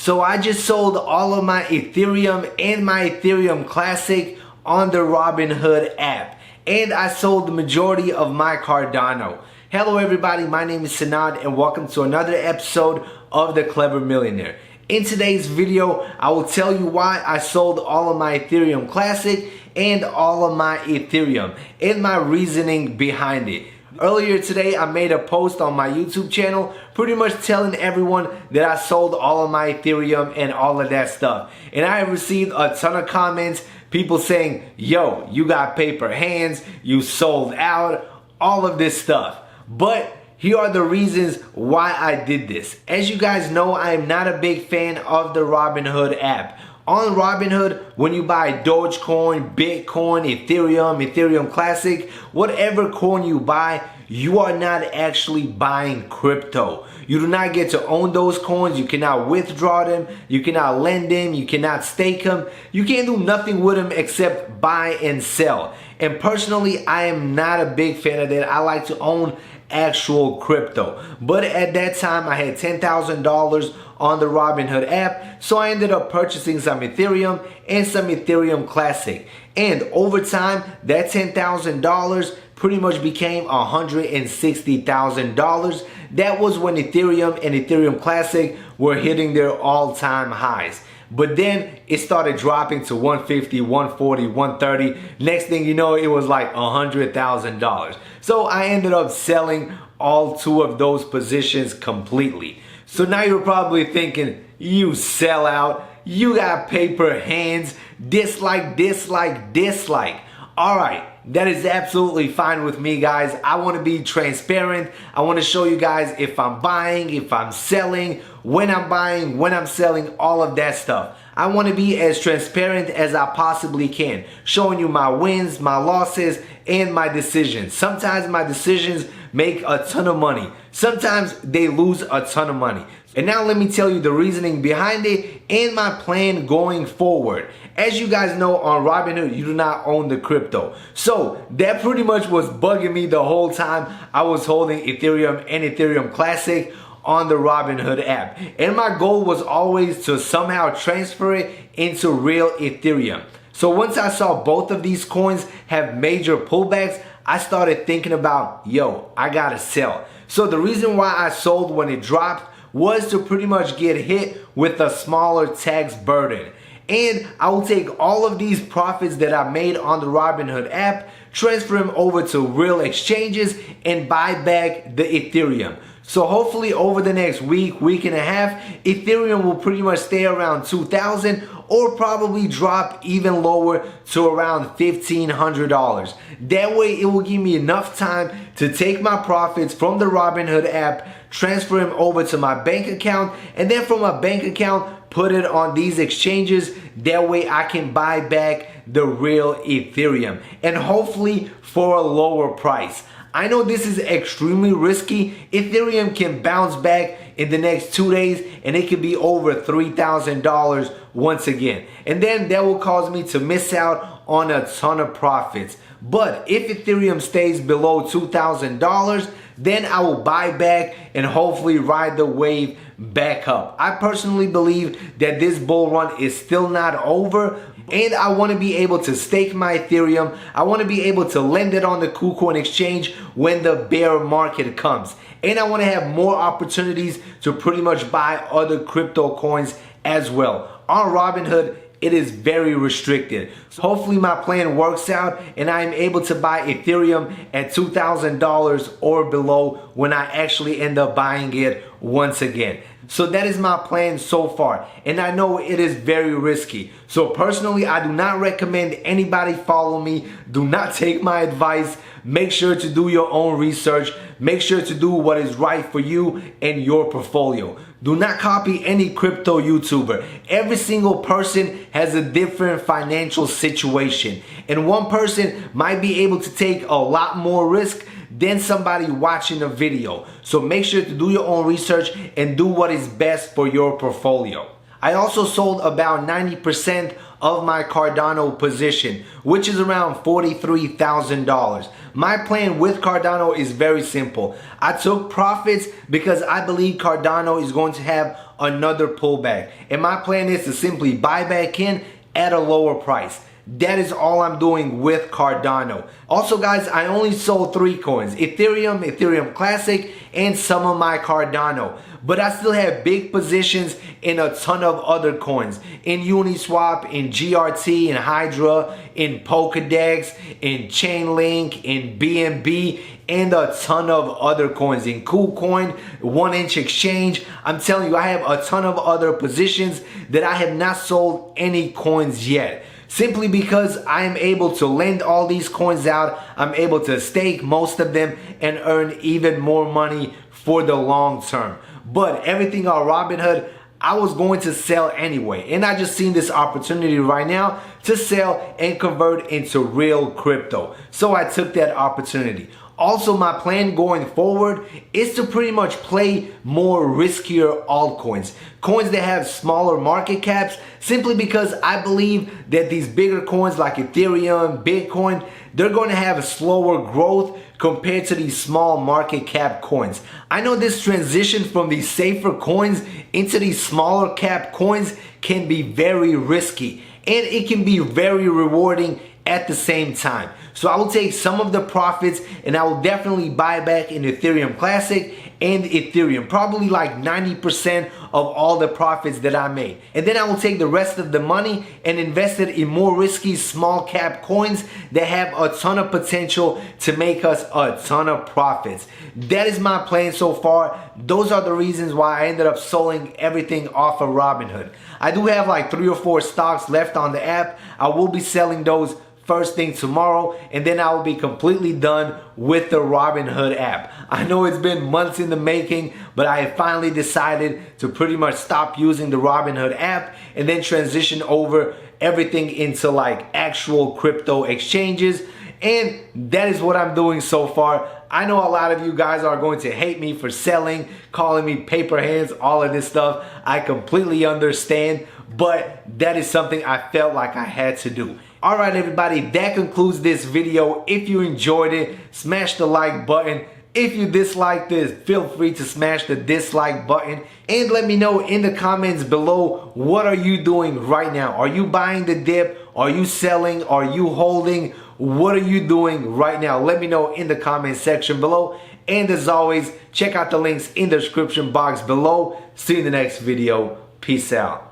So I just sold all of my Ethereum and my Ethereum Classic on the Robinhood app. And I sold the majority of my Cardano. Hello everybody, my name is Sanad and welcome to another episode of The Clever Millionaire. In today's video, I will tell you why I sold all of my Ethereum Classic and all of my Ethereum and my reasoning behind it. Earlier today, I made a post on my YouTube channel pretty much telling everyone that I sold all of my Ethereum and all of that stuff. And I have received a ton of comments, people saying, yo, you got paper hands, you sold out, all of this stuff. But here are the reasons why I did this. As you guys know, I am not a big fan of the Robinhood app. On Robinhood, when you buy Dogecoin, Bitcoin, Ethereum Classic, whatever coin you buy, you are not actually buying crypto. You do not get to own those coins. You cannot withdraw them. You cannot lend them. You cannot stake them. You can't do nothing with them except buy and sell. And personally, I am not a big fan of that. I like to own actual crypto. But at that time, I had $10,000 on the Robinhood app, so I ended up purchasing some Ethereum and some Ethereum Classic. And over time, that $10,000 pretty much became $160,000. That was when Ethereum and Ethereum Classic were hitting their all-time highs. But then it started dropping to 150, 140, 130. Next thing you know, it was like $100,000. So I ended up selling all two of those positions completely. So now you're probably thinking, you sell out, you got paper hands, dislike, dislike, dislike. All right, that is absolutely fine with me, guys. I want to be transparent. I want to show you guys if I'm buying, if I'm selling, when I'm buying, when I'm selling, all of that stuff. I want to be as transparent as I possibly can, showing you my wins, my losses, and my decisions. Sometimes my decisions make a ton of money. Sometimes they lose a ton of money. And now let me tell you the reasoning behind it and my plan going forward. As you guys know, on Robinhood, you do not own the crypto. So that pretty much was bugging me the whole time I was holding Ethereum and Ethereum Classic on the Robinhood app. And my goal was always to somehow transfer it into real Ethereum. So once I saw both of these coins have major pullbacks, I started thinking about, yo, I gotta sell. So the reason why I sold when it dropped was to pretty much get hit with a smaller tax burden. And I will take all of these profits that I made on the Robinhood app, transfer them over to real exchanges, and buy back the Ethereum. So hopefully over the next week, week and a half, Ethereum will pretty much stay around 2,000 or probably drop even lower to around $1,500. That way it will give me enough time to take my profits from the Robinhood app, transfer them over to my bank account, and then from my bank account, put it on these exchanges. That way I can buy back the real Ethereum, and hopefully for a lower price. I know this is extremely risky. Ethereum can bounce back in the next 2 days and it could be over $3,000 once again. And then that will cause me to miss out on a ton of profits. But if Ethereum stays below $2,000, then I will buy back and hopefully ride the wave back up. I personally believe that this bull run is still not over, and I want to be able to stake my Ethereum. I want to be able to lend it on the KuCoin exchange when the bear market comes. And I want to have more opportunities to pretty much buy other crypto coins as well. On Robinhood, it is very restricted. So hopefully my plan works out and I am able to buy Ethereum at $2,000 or below when I actually end up buying it once again. So that is my plan so far, and I know it is very risky. So personally, I do not recommend anybody follow me. Do not take my advice. Make sure to do your own research. Make sure to do what is right for you and your portfolio. Do not copy any crypto YouTuber. Every single person has a different financial situation, and one person might be able to take a lot more risk than somebody watching a video. So make sure to do your own research and do what is best for your portfolio. I also sold about 90% of my Cardano position, which is around $43,000. My plan with Cardano is very simple. I took profits because I believe Cardano is going to have another pullback. And my plan is to simply buy back in at a lower price. That is all I'm doing with Cardano. Also guys, I only sold 3 coins, Ethereum, Ethereum Classic, and some of my Cardano. But I still have big positions in a ton of other coins. In Uniswap, in GRT, in Hydra, in Pokédex, in Chainlink, in BNB, and a ton of other coins. In KuCoin, 1inch Exchange. I'm telling you, I have a ton of other positions that I have not sold any coins yet. Simply because I am able to lend all these coins out, I'm able to stake most of them and earn even more money for the long term. But everything on Robinhood, I was going to sell anyway. And I just seen this opportunity right now to sell and convert into real crypto. So I took that opportunity. Also, my plan going forward is to pretty much play more riskier altcoins. Coins that have smaller market caps, simply because I believe that these bigger coins like Ethereum, Bitcoin, they're going to have a slower growth compared to these small market cap coins. I know this transition from these safer coins into these smaller cap coins can be very risky, and it can be very rewarding at the same time. So I will take some of the profits and I will definitely buy back in Ethereum Classic and Ethereum, probably like 90% of all the profits that I made. And then I will take the rest of the money and invest it in more risky small cap coins that have a ton of potential to make us a ton of profits. That is my plan so far. Those are the reasons why I ended up selling everything off of Robinhood. I do have like 3 or 4 stocks left on the app. I will be selling those first thing tomorrow, and then I will be completely done with the Robinhood app. I know it's been months in the making, but I have finally decided to pretty much stop using the Robinhood app and then transition over everything into like actual crypto exchanges. And that is what I'm doing so far. I know a lot of you guys are going to hate me for selling, calling me paper hands, all of this stuff. I completely understand, but that is something I felt like I had to do. Alright everybody, that concludes this video. If you enjoyed it, smash the like button. If you disliked this, feel free to smash the dislike button. And let me know in the comments below, what are you doing right now? Are you buying the dip? Are you selling? Are you holding? What are you doing right now? Let me know in the comment section below. And as always, check out the links in the description box below. See you in the next video. Peace out.